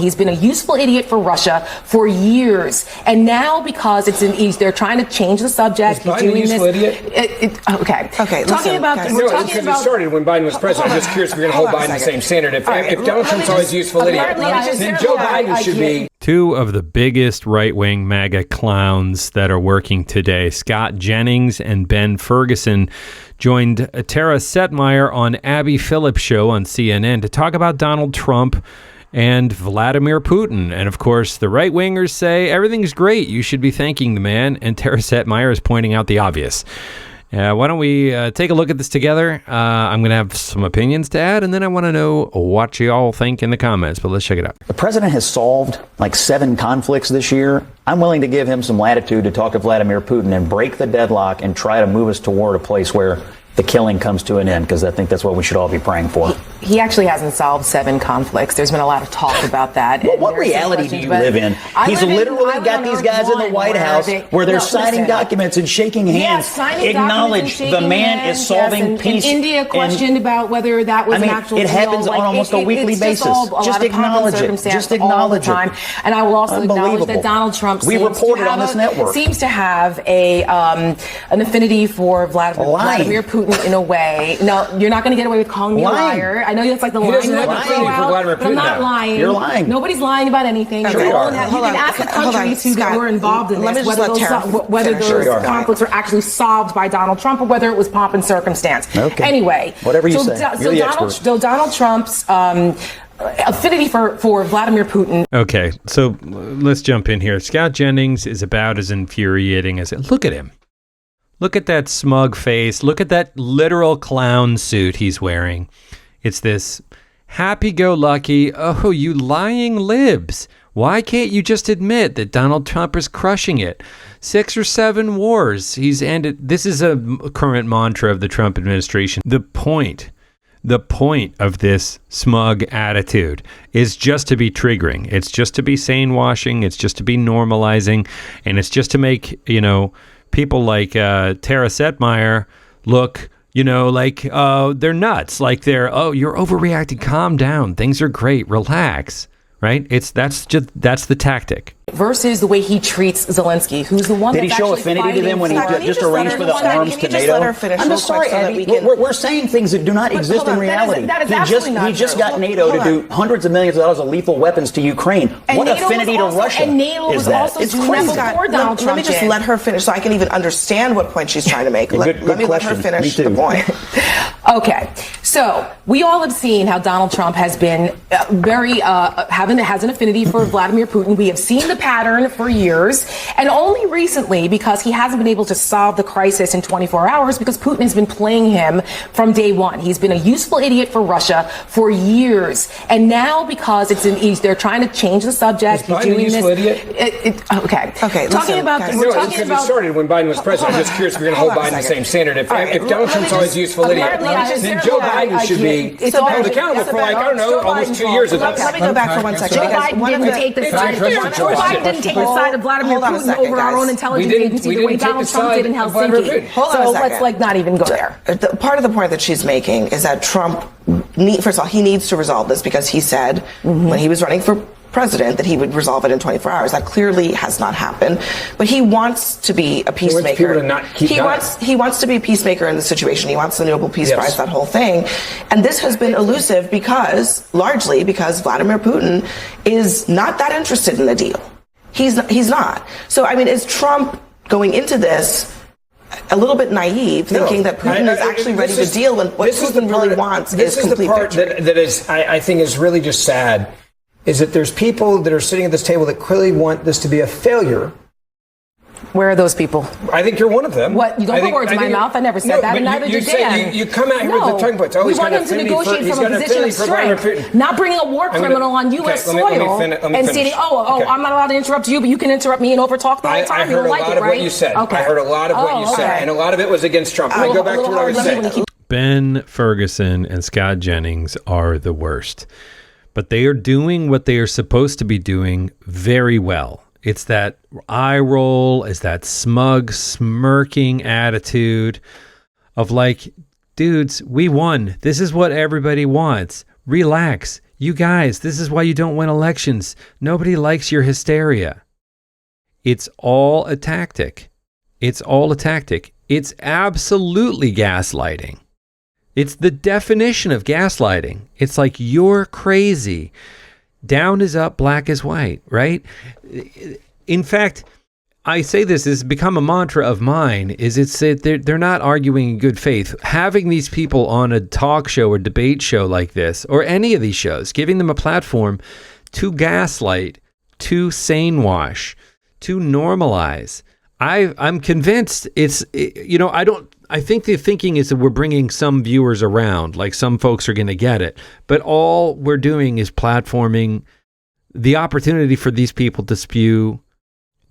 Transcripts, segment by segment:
He's been a useful idiot for Russia for years. And now because they're trying to change the subject. Is Biden a useful idiot? Okay. We're talking about it started when Biden was president. I'm just curious if you're going to hold Biden the same standard. If Donald Trump's always a useful idiot, then Joe Biden should be. Two of the biggest right-wing MAGA clowns that are working today, Scott Jennings and Ben Ferguson, joined Tara Setmeyer on Abby Phillip show on CNN to talk about Donald Trump and Vladimir Putin. And of course, the right-wingers say everything's great. You should be thanking the man. And Tara Setmeyer is pointing out the obvious. Why don't we take a look at this together? I'm going to have some opinions to add, and then I want to know what you all think in the comments. But let's check it out. The president has solved like 7 conflicts this year. I'm willing to give him some latitude to talk to Vladimir Putin and break the deadlock and try to move us toward a place where the killing comes to an end, because I think that's what we should all be praying for. He actually hasn't solved 7 conflicts. There's been a lot of talk about that. Well, what reality do you live in? He's literally got these guys in the White House where they're signing documents and shaking hands. Acknowledge the man is solving peace. India questioned about whether that was an actual deal. It happens on almost a weekly basis. Just acknowledge it. Just acknowledge it. And I will also acknowledge that Donald Trump seems to have an affinity for Vladimir Putin in a way. No, you're not going to get away with calling me a liar. I know that's like the line you have to throw out, but I'm not lying. You're lying. Nobody's lying about anything. Sure you are. You can ask the countries who were involved in this whether those conflicts were actually solved by Donald Trump or whether it was pomp and circumstance. Okay. Anyway, whatever you say. So Donald Trump's affinity for Vladimir Putin. Okay, so let's jump in here. Scott Jennings is about as infuriating as it. Look at him. Look at that smug face. Look at that literal clown suit he's wearing. It's this happy-go-lucky, oh, you lying libs. Why can't you just admit that Donald Trump is crushing it? 6 or 7 wars he's ended. This is a current mantra of the Trump administration. The point of this smug attitude is just to be triggering. It's just to be sane-washing. It's just to be normalizing. And it's just to make, people like Tara Setmeyer look, like they're nuts. Like you're overreacting. Calm down. Things are great. Relax. Right? That's the tactic. Versus the way he treats Zelensky, who's the one Did he show affinity to them when he just arranged for the arms to NATO? I'm just sorry, Abby. We're saying things that do not exist in reality. He just got NATO to do hundreds of millions of dollars of lethal weapons to Ukraine. What affinity to Russia is that? It's crazy. Let me just let her finish so I can even understand what point she's trying to make. Let me let her finish the point. Okay, so we all have seen how Donald Trump has been has an affinity for Vladimir Putin. We have seen the pattern for years, and only recently, because he hasn't been able to solve the crisis in 24 hours, because Putin has been playing him from day one. He's been a useful idiot for Russia for years, and now because they're trying to change the subject. Is Biden a useful idiot? Okay. It started when Biden was president. I'm just curious if you're going to hold Biden the same standard. If Donald Trump's always a useful idiot, then Joe Biden should be held accountable for almost 2 years of this. Let me go back for 1 second. Joe Biden didn't take the side of Vladimir Putin over our own intelligence agency the way Donald Trump did in Helsinki. So let's not even go there. Part of the point that she's making is that Trump, first of all, he needs to resolve this because he said when he was running for president that he would resolve it in 24 hours. That clearly has not happened. But he wants to be a peacemaker. He wants to be a peacemaker in the situation. He wants the Nobel Peace Prize, that whole thing. And this has been elusive largely because Vladimir Putin is not that interested in the deal. He's not. So, is Trump going into this a little bit naive, thinking that Putin is actually ready to deal when what Putin really wants is complete victory? That is, I think, is really just sad. Is that there's people that are sitting at this table that clearly want this to be a failure. Where are those people? I think you're one of them. What? You don't put words in my mouth. I never said that, and neither did Dan. You come out here with the talking points. We want him to negotiate from a position of strength, not bringing a war criminal on U.S. soil and saying, I'm not allowed to interrupt you, but you can interrupt me and overtalk the whole time. I heard a lot of what you said. I heard a lot of what you said, and a lot of it was against Trump. I go back to what I was saying. Ben Ferguson and Scott Jennings are the worst. But they are doing what they are supposed to be doing very well. It's that eye roll, it's that smug, smirking attitude of like, dudes, we won. This is what everybody wants. Relax. You guys, this is why you don't win elections. Nobody likes your hysteria. It's all a tactic. It's all a tactic. It's absolutely gaslighting. It's the definition of gaslighting. It's like, you're crazy. Down is up, black is white, right? In fact, I say this has become a mantra of mine, they're not arguing in good faith. Having these people on a talk show or debate show like this, or any of these shows, giving them a platform to gaslight, to sane wash, to normalize. I'm convinced I think the thinking is that we're bringing some viewers around, like some folks are going to get it. But all we're doing is platforming the opportunity for these people to spew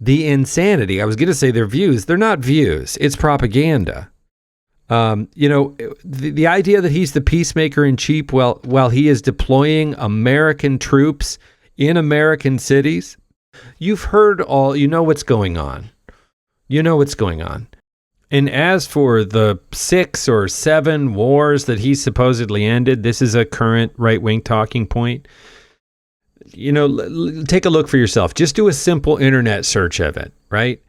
the insanity. I was going to say their views. They're not views. It's propaganda. The idea that he's the peacemaker in chief while he is deploying American troops in American cities. You've heard you know what's going on. You know what's going on. And as for the 6 or 7 wars that he supposedly ended, this is a current right-wing talking point. Take a look for yourself. Just do a simple internet search of it, right?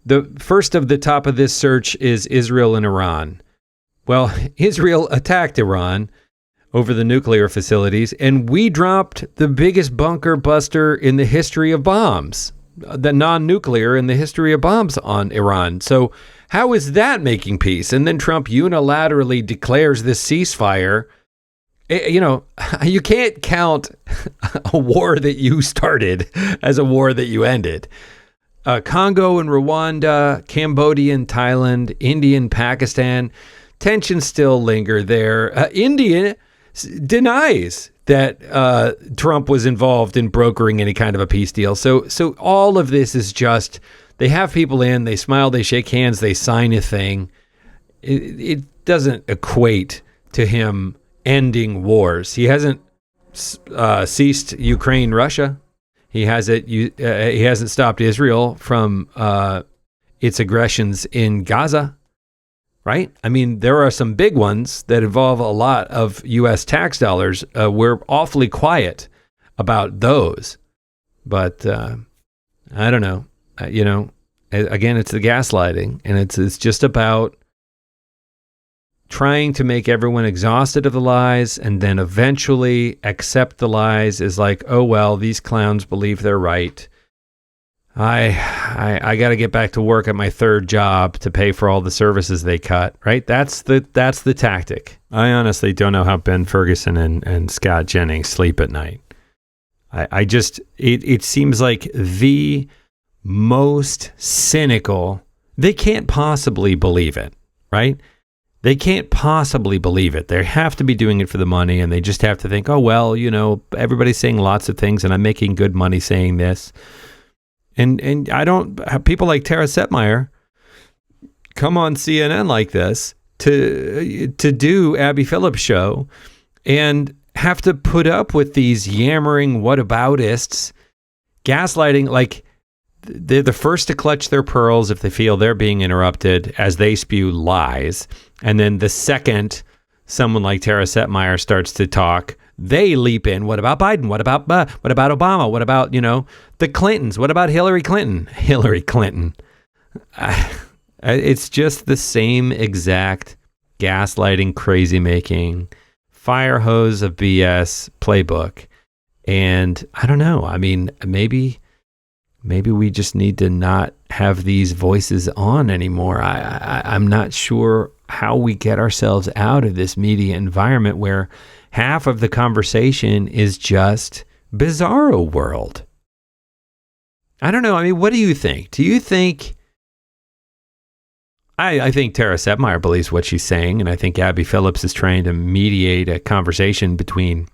The first of the top of this search is Israel and Iran. Well, Israel attacked Iran over the nuclear facilities, and we dropped the biggest bunker buster in the history of bombs, the non-nuclear in the history of bombs on Iran. So how is that making peace? And then Trump unilaterally declares this ceasefire. You can't count a war that you started as a war that you ended. Congo and Rwanda, Cambodia and Thailand, India and Pakistan, tensions still linger there. India denies that Trump was involved in brokering any kind of a peace deal. So all of this is just, they have people in, they smile, they shake hands, they sign a thing. It doesn't equate to him ending wars. He hasn't ceased Ukraine, Russia. He hasn't stopped Israel from its aggressions in Gaza. Right? I mean, there are some big ones that involve a lot of U.S. tax dollars. We're awfully quiet about those. But I don't know. Again, it's the gaslighting, and it's just about trying to make everyone exhausted of the lies and then eventually accept the lies as like, oh, well, these clowns believe they're right. I got to get back to work at my third job to pay for all the services they cut, right? That's the tactic. I honestly don't know how Ben Ferguson and Scott Jennings sleep at night. It seems like the most cynical. They can't possibly believe it, right? They can't possibly believe it. They have to be doing it for the money, and they just have to think, oh, well, everybody's saying lots of things, and I'm making good money saying this. And I don't have people like Tara Setmeyer come on CNN like this to do Abby Phillip show and have to put up with these yammering whataboutists gaslighting. Like, they're the first to clutch their pearls if they feel they're being interrupted as they spew lies. And then the second someone like Tara Setmeyer starts to talk, they leap in. What about Biden? What about Obama? What about, the Clintons? What about Hillary Clinton? Hillary Clinton. It's just the same exact gaslighting, crazy making, fire hose of BS playbook. And I don't know. I mean, maybe we just need to not have these voices on anymore. I'm not sure how we get ourselves out of this media environment where half of the conversation is just bizarro world. I don't know. I mean, what do you think? Do you think... I think Tara Setmeyer believes what she's saying, and I think Abby Phillips is trying to mediate a conversation between,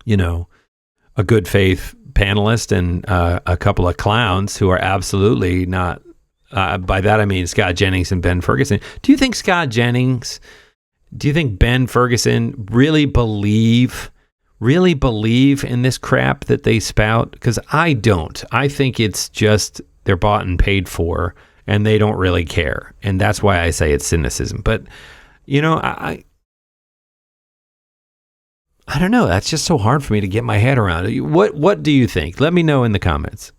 a good faith panelist and a couple of clowns who are absolutely not... by that I mean Scott Jennings and Ben Ferguson. Do you think Ben Ferguson really believe in this crap that they spout? Because I don't. I think it's just they're bought and paid for, and they don't really care. And that's why I say it's cynicism. But, I don't know. That's just so hard for me to get my head around. What do you think? Let me know in the comments.